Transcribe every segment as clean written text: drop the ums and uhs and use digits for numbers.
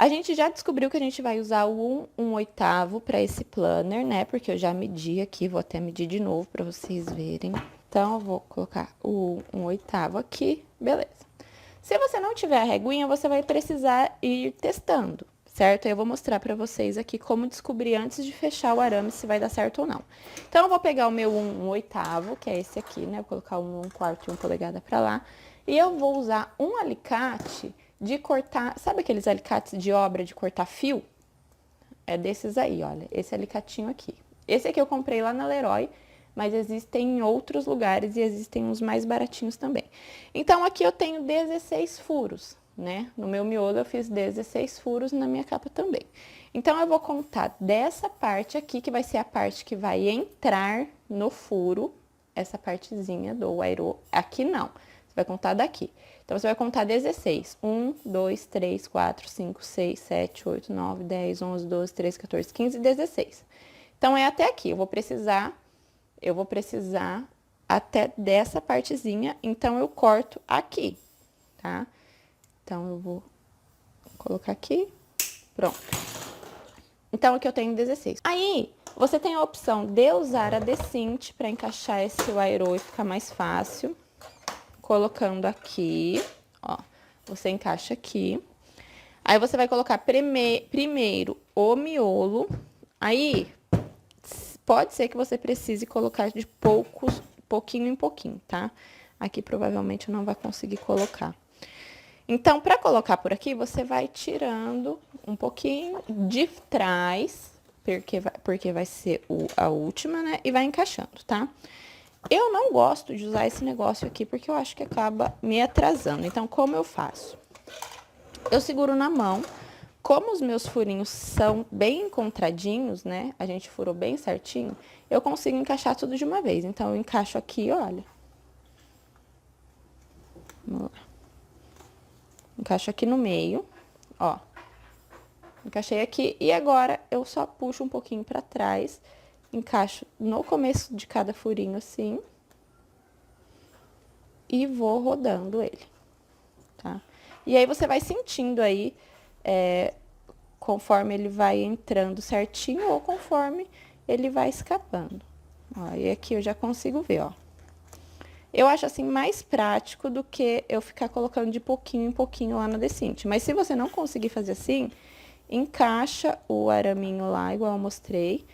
A gente já descobriu que a gente vai usar o 1/8 para esse planner, né? Porque eu já medi aqui, vou até medir de novo para vocês verem. Então, eu vou colocar o 1/8 aqui, beleza. Se você não tiver a reguinha, você vai precisar ir testando, certo? Eu vou mostrar para vocês aqui como descobrir antes de fechar o arame se vai dar certo ou não. Então, eu vou pegar o meu 1/8, que é esse aqui, né? Vou colocar um 1/4 e 1 polegada para lá. E eu vou usar um alicate de cortar, sabe aqueles alicates de obra de cortar fio? É desses aí, olha, esse alicatinho aqui. Esse aqui eu comprei lá na Leroy, mas existem em outros lugares e existem uns mais baratinhos também. Então, aqui eu tenho 16 furos, né? No meu miolo eu fiz 16 furos, na minha capa também. Então, eu vou contar dessa parte aqui, que vai ser a parte que vai entrar no furo, essa partezinha do airô, aqui não. Você vai contar daqui. Então, você vai contar 16. 1, 2, 3, 4, 5, 6, 7, 8, 9, 10, 11, 12, 13, 14, 15 e 16. Então, é até aqui. Eu vou precisar até dessa partezinha, então eu corto aqui, tá? Então, eu vou colocar aqui, pronto. Então, aqui eu tenho 16. Aí, você tem a opção de usar a decinte para encaixar esse airô e ficar mais fácil. Colocando aqui, ó, você encaixa aqui. Aí, você vai colocar primeiro o miolo. Aí, pode ser que você precise colocar de pouquinho em pouquinho, tá? Aqui, provavelmente, eu não vai conseguir colocar. Então, para colocar por aqui, você vai tirando um pouquinho de trás, porque vai ser a última, né? E vai encaixando, tá? Eu não gosto de usar esse negócio aqui, porque eu acho que acaba me atrasando. Então, como eu faço? Eu seguro na mão. Como os meus furinhos são bem encontradinhos, né? A gente furou bem certinho, eu consigo encaixar tudo de uma vez. Então, eu encaixo aqui, olha. Vamos lá. Encaixo aqui no meio, ó. Encaixei aqui e agora eu só puxo um pouquinho pra trás, encaixo no começo de cada furinho assim. E vou rodando ele, tá? E aí, você vai sentindo aí, conforme ele vai entrando certinho ou conforme ele vai escapando. Ó, e aqui eu já consigo ver, ó. Eu acho assim mais prático do que eu ficar colocando de pouquinho em pouquinho lá na decinte. Mas se você não conseguir fazer assim, encaixa o araminho lá, igual eu mostrei,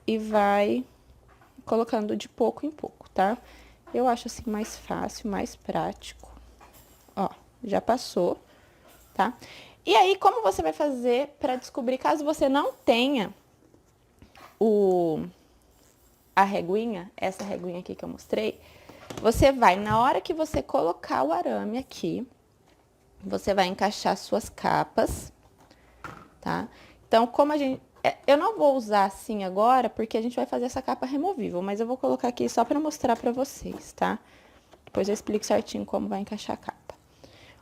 e vai colocando de pouco em pouco, tá? Eu acho assim mais fácil, mais prático. Ó, já passou, tá? E aí, como você vai fazer para descobrir, caso você não tenha a reguinha, essa reguinha aqui que eu mostrei, você vai, na hora que você colocar o arame aqui, você vai encaixar suas capas, tá? Então, como a gente... Eu não vou usar assim agora, porque a gente vai fazer essa capa removível, mas eu vou colocar aqui só pra mostrar pra vocês, tá? Depois eu explico certinho como vai encaixar a capa.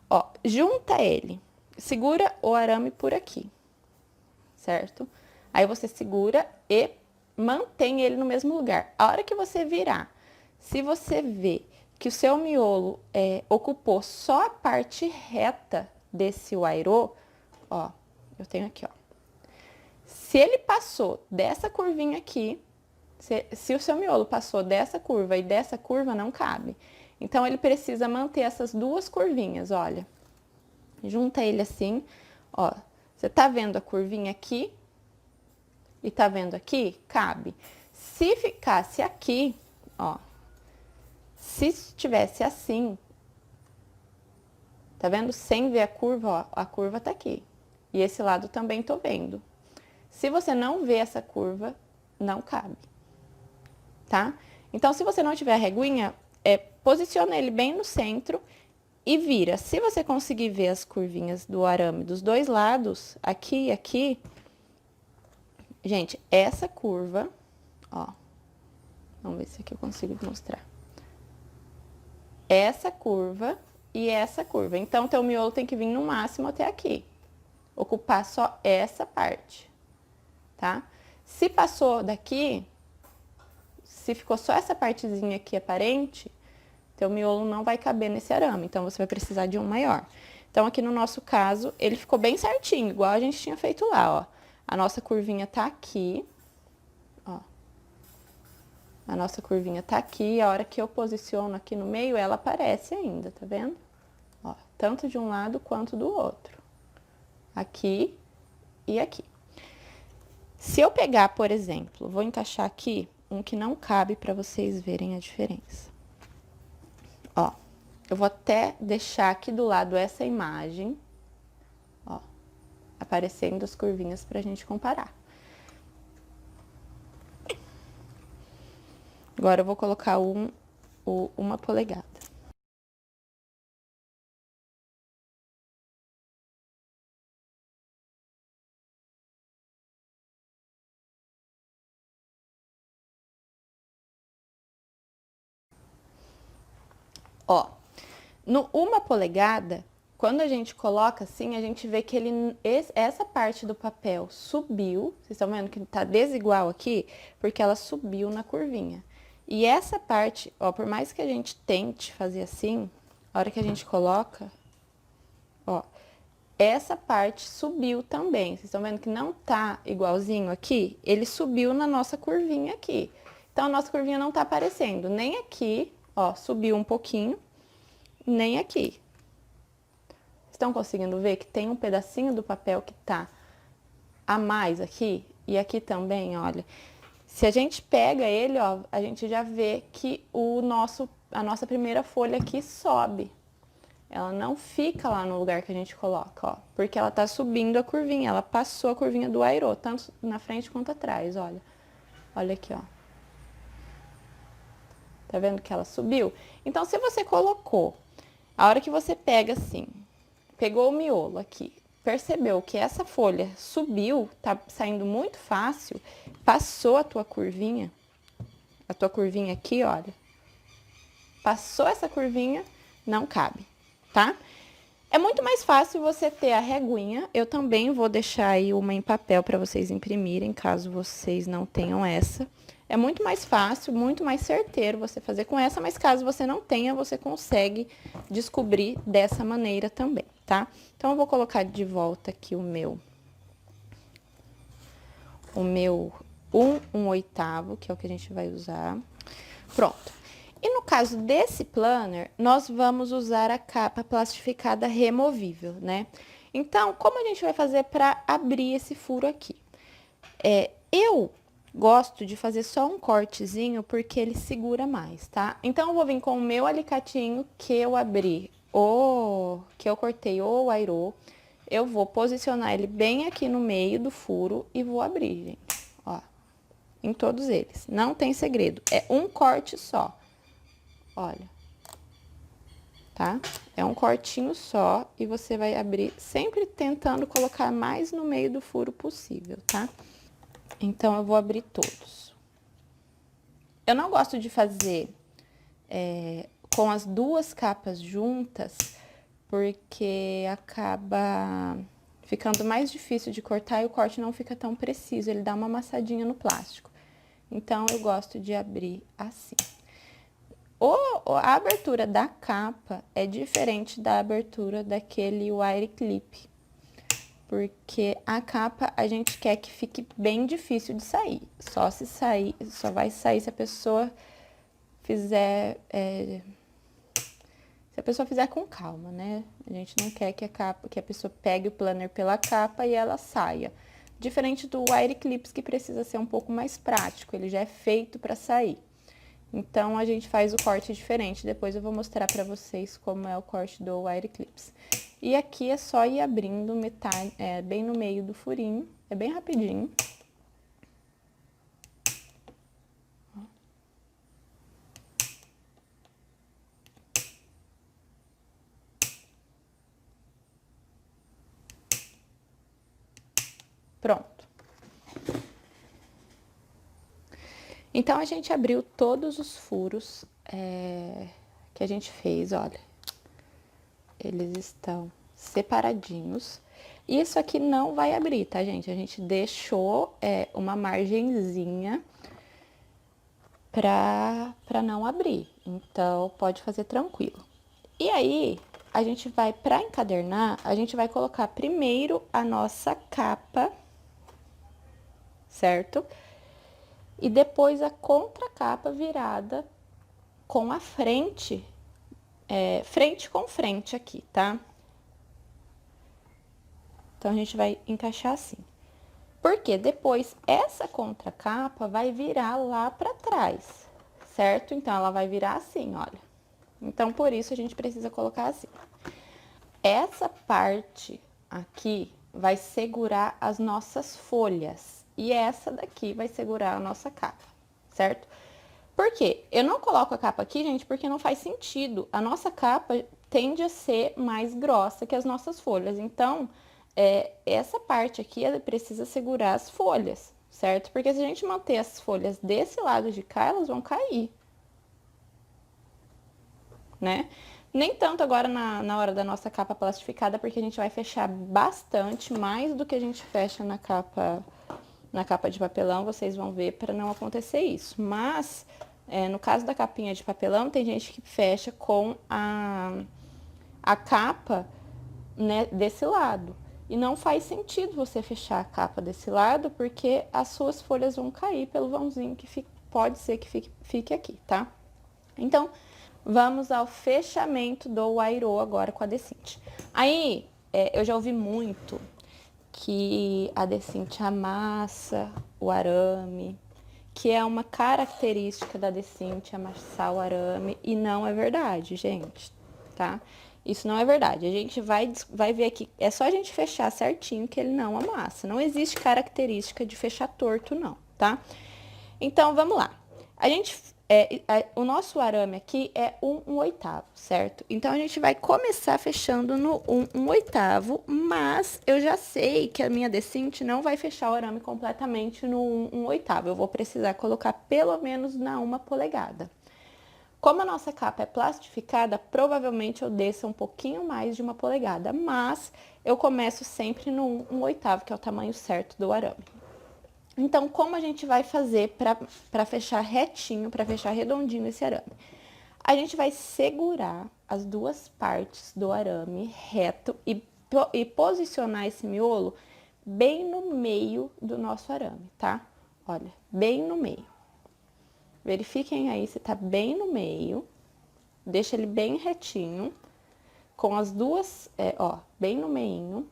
Ó, junta ele, segura o arame por aqui, certo? Aí, você segura e mantém ele no mesmo lugar. A hora que você virar, se você vê que o seu miolo ocupou só a parte reta desse airô, ó, eu tenho aqui, ó. Se ele passou dessa curvinha aqui, se o seu miolo passou dessa curva e dessa curva, não cabe. Então, ele precisa manter essas duas curvinhas, olha. Junta ele assim, ó. Você tá vendo a curvinha aqui? E tá vendo aqui? Cabe. Se ficasse aqui, ó. Se estivesse assim, tá vendo? Sem ver a curva, ó. A curva tá aqui. E esse lado também tô vendo. Se você não vê essa curva, não cabe, tá? Então, se você não tiver a reguinha, posiciona ele bem no centro e vira. Se você conseguir ver as curvinhas do arame dos dois lados, aqui e aqui, gente, essa curva, ó, vamos ver se aqui eu consigo mostrar. Essa curva e essa curva. Então, teu miolo tem que vir no máximo até aqui. Ocupar só essa parte, tá? Se passou daqui, se ficou só essa partezinha aqui aparente, teu miolo não vai caber nesse arame, então você vai precisar de um maior. Então, aqui no nosso caso, ele ficou bem certinho, igual a gente tinha feito lá, ó. A nossa curvinha tá aqui, ó. A nossa curvinha tá aqui, a hora que eu posiciono aqui no meio, ela aparece ainda, tá vendo? Ó, tanto de um lado quanto do outro. Aqui e aqui. Se eu pegar, por exemplo, vou encaixar aqui um que não cabe para vocês verem a diferença. Ó, eu vou até deixar aqui do lado essa imagem, ó, aparecendo as curvinhas pra gente comparar. Agora eu vou colocar uma polegada. Ó, no 1 polegada, quando a gente coloca assim, a gente vê que essa parte do papel subiu. Vocês estão vendo que tá desigual aqui? Porque ela subiu na curvinha. E essa parte, ó, por mais que a gente tente fazer assim, a hora que a gente coloca, ó, essa parte subiu também. Vocês estão vendo que não tá igualzinho aqui? Ele subiu na nossa curvinha aqui. Então, a nossa curvinha não tá aparecendo nem aqui, ó, subiu um pouquinho, nem aqui. Estão conseguindo ver que tem um pedacinho do papel que tá a mais aqui? E aqui também, olha. Se a gente pega ele, ó, a gente já vê que a nossa primeira folha aqui sobe. Ela não fica lá no lugar que a gente coloca, ó. Porque ela tá subindo a curvinha, ela passou a curvinha do airô, tanto na frente quanto atrás, olha. Olha aqui, ó. Tá vendo que ela subiu? Então, se você colocou, a hora que você pega assim, pegou o miolo aqui, percebeu que essa folha subiu, tá saindo muito fácil, passou a tua curvinha aqui, olha. Passou essa curvinha, não cabe, tá? É muito mais fácil você ter a reguinha. Eu também vou deixar aí uma em papel para vocês imprimirem, caso vocês não tenham essa. É muito mais fácil, muito mais certeiro você fazer com essa, mas caso você não tenha, você consegue descobrir dessa maneira também, tá? Então, eu vou colocar de volta aqui o meu 1/8, que é o que a gente vai usar. Pronto. E no caso desse planner, nós vamos usar a capa plastificada removível, né? Então, como a gente vai fazer para abrir esse furo aqui? Eu gosto de fazer só um cortezinho, porque ele segura mais, tá? Então, eu vou vir com o meu alicatinho que eu abri, que eu cortei o airô. Eu vou posicionar ele bem aqui no meio do furo e vou abrir, gente. Ó, em todos eles. Não tem segredo, é um corte só. Olha, tá? É um cortinho só e você vai abrir sempre tentando colocar mais no meio do furo possível, tá? Então, eu vou abrir todos. Eu não gosto de fazer com as duas capas juntas, porque acaba ficando mais difícil de cortar e o corte não fica tão preciso, ele dá uma amassadinha no plástico. Então, eu gosto de abrir assim. A abertura da capa é diferente da abertura daquele wire clip, porque a capa a gente quer que fique bem difícil de sair. Só vai sair se a pessoa fizer, se a pessoa fizer com calma, né? A gente não quer que a pessoa pegue o planner pela capa e ela saia. Diferente do wire clips, que precisa ser um pouco mais prático, ele já é feito para sair. Então, a gente faz o corte diferente. Depois eu vou mostrar pra vocês como é o corte do wire clips. E aqui é só ir abrindo metade, bem no meio do furinho. É bem rapidinho. Pronto. Então, a gente abriu todos os furos que a gente fez, olha. Eles estão separadinhos. Isso aqui não vai abrir, tá, gente? A gente deixou uma margenzinha pra não abrir. Então, pode fazer tranquilo. E aí, a gente vai, pra encadernar, a gente vai colocar primeiro a nossa capa, certo? E depois a contracapa virada com a frente, frente com frente aqui, tá? Então, a gente vai encaixar assim. Porque depois essa contracapa vai virar lá pra trás, certo? Então, ela vai virar assim, olha. Então, por isso, a gente precisa colocar assim. Essa parte aqui vai segurar as nossas folhas. E essa daqui vai segurar a nossa capa, certo? Por quê? Eu não coloco a capa aqui, gente, porque não faz sentido. A nossa capa tende a ser mais grossa que as nossas folhas. Então, essa parte aqui, ela precisa segurar as folhas, certo? Porque se a gente manter as folhas desse lado de cá, elas vão cair, né? Nem tanto agora na hora da nossa capa plastificada, porque a gente vai fechar bastante, mais do que a gente fecha na capa de papelão, vocês vão ver para não acontecer isso. Mas, no caso da capinha de papelão, tem gente que fecha com a capa, né, desse lado. E não faz sentido você fechar a capa desse lado, porque as suas folhas vão cair pelo vãozinho que pode ser que fique aqui, tá? Então, vamos ao fechamento do Airô agora com a Decinte. Aí, eu já ouvi muito que a Decinte amassa o arame, que é uma característica da Decinte amassar o arame, e não é verdade, gente, tá? Isso não é verdade. A gente vai ver aqui, é só a gente fechar certinho que ele não amassa. Não existe característica de fechar torto, não, tá? Então, vamos lá. O nosso arame aqui é 1/8, certo? Então, a gente vai começar fechando no 1/8, mas eu já sei que a minha Decinte não vai fechar o arame completamente no 1/8. Eu vou precisar colocar pelo menos na 1 polegada. Como a nossa capa é plastificada, provavelmente eu desça um pouquinho mais de 1 polegada, mas eu começo sempre no 1/8, que é o tamanho certo do arame. Então, como a gente vai fazer para fechar retinho, para fechar redondinho esse arame? A gente vai segurar as duas partes do arame reto e posicionar esse miolo bem no meio do nosso arame, tá? Olha, bem no meio. Verifiquem aí se tá bem no meio. Deixa ele bem retinho, com as duas, bem no meinho,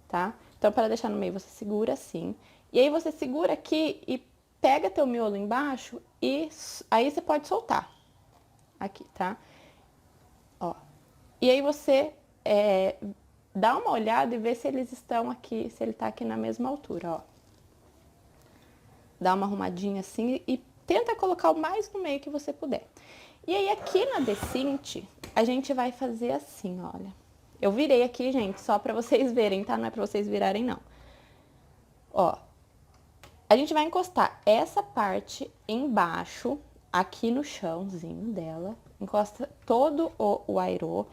tá? Então, para deixar no meio, você segura assim. E aí, você segura aqui e pega teu miolo embaixo e aí você pode soltar. Aqui, tá? Ó. E aí, você dá uma olhada e vê se eles estão aqui, se ele tá aqui na mesma altura, ó. Dá uma arrumadinha assim e tenta colocar o mais no meio que você puder. E aí, aqui na Decinte, a gente vai fazer assim, olha. Eu virei aqui, gente, só pra vocês verem, tá? Não é pra vocês virarem, não. Ó, a gente vai encostar essa parte embaixo, aqui no chãozinho dela. Encosta todo o airô.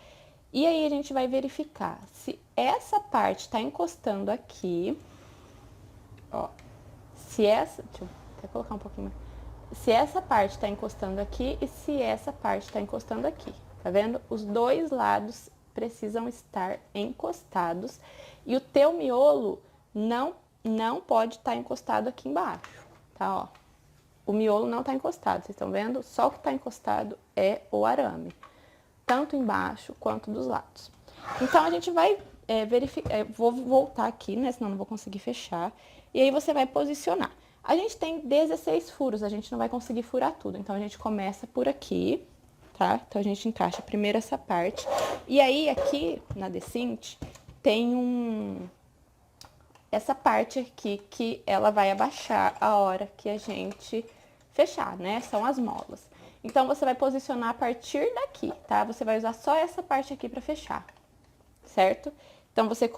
E aí, a gente vai verificar se essa parte tá encostando aqui. Ó, deixa eu até colocar um pouquinho mais. Se essa parte tá encostando aqui e se essa parte tá encostando aqui. Tá vendo? Os dois lados precisam estar encostados. E o teu miolo não pode estar encostado aqui embaixo, tá? Ó, o miolo não tá encostado, vocês estão vendo? Só o que tá encostado é o arame, tanto embaixo quanto dos lados. Então, a gente vai verificar, vou voltar aqui, né? Senão não vou conseguir fechar. E aí, você vai posicionar. A gente tem 16 furos, a gente não vai conseguir furar tudo. Então, a gente começa por aqui, tá? Então, a gente encaixa primeiro essa parte. E aí, aqui na Decinte, tem essa parte aqui que ela vai abaixar a hora que a gente fechar, né? São as molas. Então, você vai posicionar a partir daqui, tá? Você vai usar só essa parte aqui pra fechar, certo? Então, você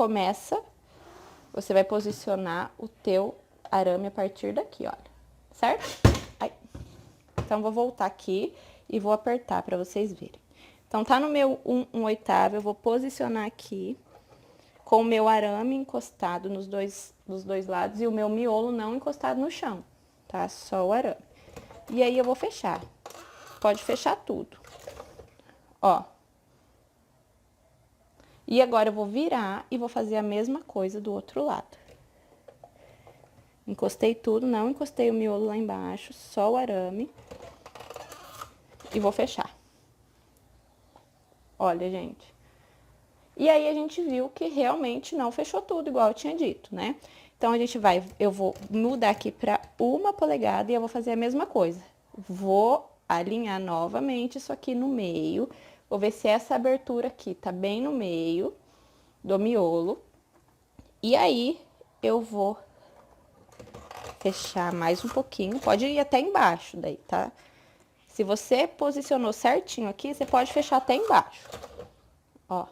vai posicionar o teu arame a partir daqui, olha, certo? Aí. Então, vou voltar aqui e vou apertar pra vocês verem. Então, tá no meu 1/8, eu vou posicionar aqui com o meu arame encostado nos dois lados e o meu miolo não encostado no chão, tá? Só o arame. E aí, eu vou fechar. Pode fechar tudo. Ó. E agora eu vou virar e vou fazer a mesma coisa do outro lado. Encostei tudo, não encostei o miolo lá embaixo, só o arame. E vou fechar. Olha, gente. E aí, a gente viu que realmente não fechou tudo, igual eu tinha dito, né? Então, eu vou mudar aqui pra 1 polegada e eu vou fazer a mesma coisa. Vou alinhar novamente isso aqui no meio. Vou ver se essa abertura aqui tá bem no meio do miolo. E aí, eu vou fechar mais um pouquinho. Pode ir até embaixo daí, tá? Se você posicionou certinho aqui, você pode fechar até embaixo. Ó.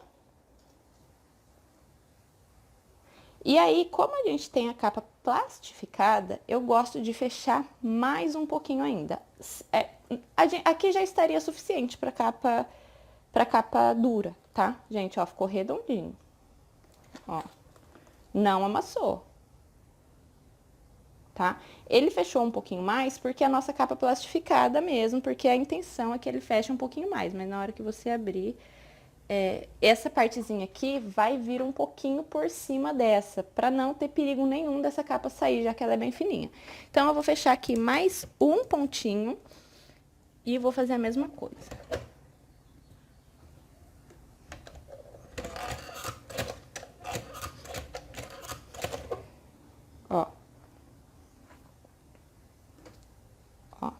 E aí, como a gente tem a capa plastificada, eu gosto de fechar mais um pouquinho ainda. Aqui já estaria suficiente para capa dura, tá? Gente, ó, ficou redondinho. Ó, não amassou. Tá? Ele fechou um pouquinho mais porque a nossa capa plastificada mesmo, porque a intenção é que ele feche um pouquinho mais, mas na hora que você abrir, essa partezinha aqui vai vir um pouquinho por cima dessa, pra não ter perigo nenhum dessa capa sair, já que ela é bem fininha. Então, eu vou fechar aqui mais um pontinho e vou fazer a mesma coisa. Ó. Ó.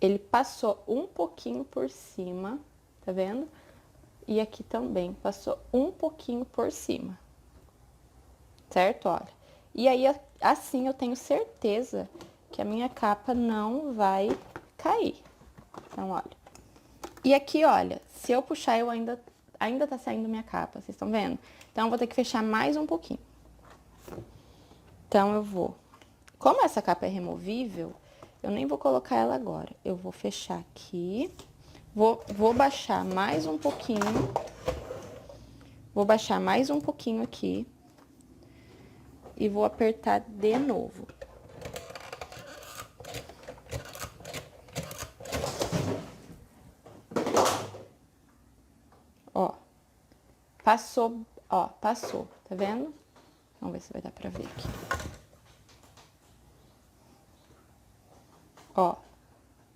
Ele passou um pouquinho por cima, tá vendo? E aqui também, passou um pouquinho por cima. Certo? Olha. E aí, assim, eu tenho certeza que a minha capa não vai cair. Então, olha. E aqui, olha, se eu puxar, ainda tá saindo minha capa, vocês estão vendo? Então, eu vou ter que fechar mais um pouquinho. Então, eu vou... Como essa capa é removível, eu nem vou colocar ela agora. Eu vou fechar aqui... Vou baixar mais um pouquinho. Vou baixar mais um pouquinho aqui. E vou apertar de novo. Ó. Passou, ó, passou, tá vendo? Vamos ver se vai dar pra ver aqui. Ó.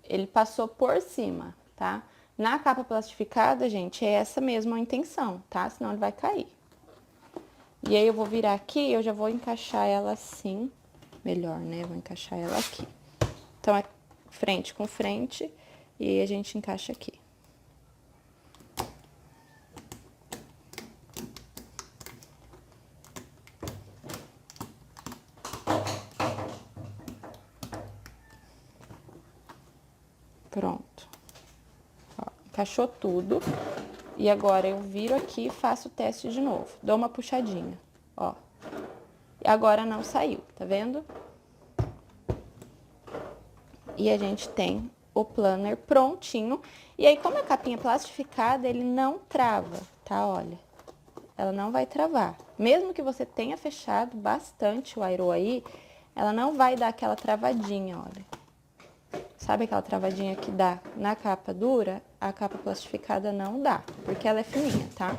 Ele passou por cima, tá? Na capa plastificada, gente, é essa mesma a intenção, tá? Senão ele vai cair. E aí, eu vou virar aqui, eu já vou encaixar ela assim, melhor, né? Vou encaixar ela aqui. Então, é frente com frente, e aí a gente encaixa aqui. Pronto. Ó, encaixou tudo. E agora, eu viro aqui e faço o teste de novo. Dou uma puxadinha, ó. E agora não saiu, tá vendo? E a gente tem o planner prontinho. E aí, como a capinha é plastificada, ele não trava, tá? Olha, ela não vai travar. Mesmo que você tenha fechado bastante o airô aí, ela não vai dar aquela travadinha, olha. Sabe aquela travadinha que dá na capa dura? A capa plastificada não dá, porque ela é fininha, tá?